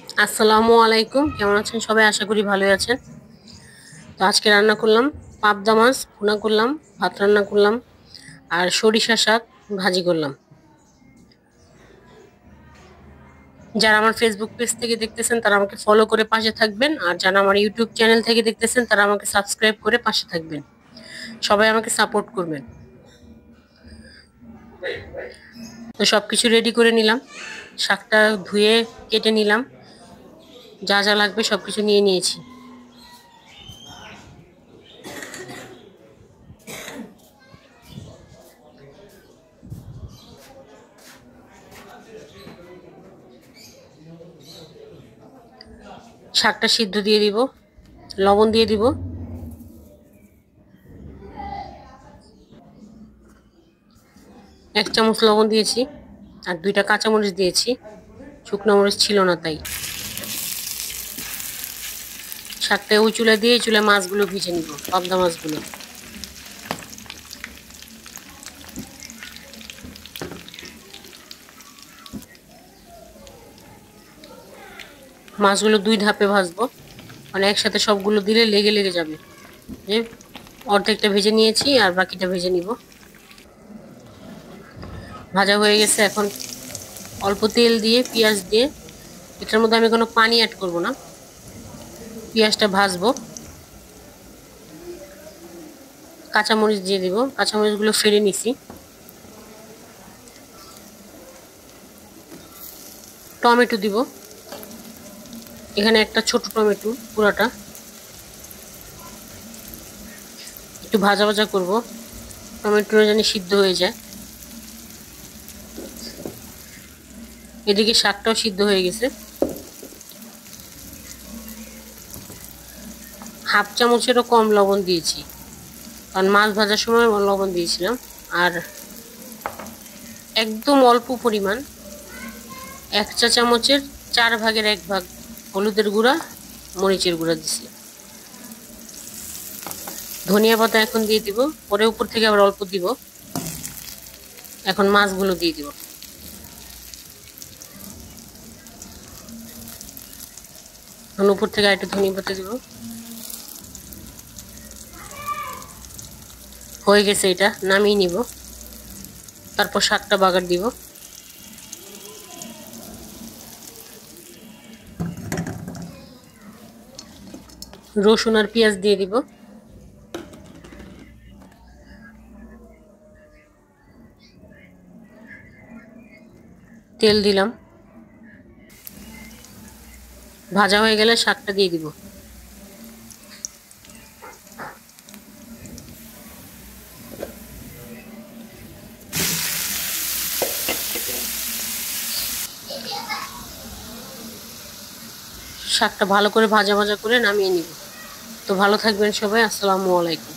আসসালামু আলাইকুম, কেমন আছেন সবাই? আশা করি ভালোই আছেন। তো আজকে রান্না করলাম পাবদা মাছ ভুনা করলাম, ভাত রান্না করলাম, আর সরিষা শাক ভাজি করলাম। যারা আমার ফেসবুক পেজ থেকে দেখতেছেন তারা আমাকে ফলো করে পাশে থাকবেন, আর যারা আমার ইউটিউব চ্যানেল থেকে দেখতেছেন তারা আমাকে সাবস্ক্রাইব করে পাশে থাকবেন। সবাই আমাকে সাপোর্ট করবেন। তো সবকিছু রেডি করে নিলাম, শাকটা ধুয়ে কেটে নিলাম, যা যা লাগবে সবকিছু নিয়ে নিয়েছি। শাকটা সিদ্ধ দিয়ে দিব, লবণ দিয়ে দিব, 1 চামচ লবণ দিয়েছি, আর 2টা কাঁচামরিচ দিয়েছি, শুকনো মরিচ ছিল না তাই। শাকটা ওই চুলা দিয়ে চুলায় মাছগুলো ভেজে নিব, পাবদা মাছগুলো। মাছগুলো 2 ধাপে ভাজবো, মানে একসাথে সবগুলো দিলে লেগে লেগে যাবে। যে অর্ধেকটা ভেজে নিয়েছি আর বাকিটা ভেজে নিব। ভাজা হয়ে গেছে, এখন অল্প তেল দিয়ে পেঁয়াজ দিয়ে, এটার মধ্যে আমি কোনো পানি অ্যাড করব না, পেঁয়াজটা ভাজবো। কাঁচামরিচ দিয়ে দিব, কাঁচামরিচগুলো ফেলে নিছি। টমেটো দিব, এখানে একটা ছোট টমেটো পুরাটা। একটু ভাজা ভাজা করব, টমেটোটা যেন সিদ্ধ হয়ে যায়। এদিকে শাকটাও সিদ্ধ হয়ে গেছে। 1/2 চামচেরও কম লবণ দিয়েছি, কারণ মাছ ভাজার সময় লবণ দিয়েছিলাম। আর একদম অল্প পরিমাণ, 1 চা চামচের 1/4 ভাগ হলুদের গুঁড়া, মরিচের গুঁড়া দিছি। ধনিয়া পাতা এখন দিয়ে দিব, পরে উপর থেকে আবার অল্প দিব। এখন মাছগুলো দিয়ে দিব। এখন উপর থেকে একটু ধনিয়া পাতা দিব। হয়ে গেছে, এটা নামিয়ে নিব। তারপর শাকটা বাগার দিব। রসুন আর পেঁয়াজ দিয়ে দিব। তেল দিলাম। ভাজা হয়ে গেলে শাকটা দিয়ে দিব। শাকটা ভালো করে ভাজা ভাজা করে নামিয়ে নিব। তো ভালো থাকবেন সবাই, আসসালামু আলাইকুম।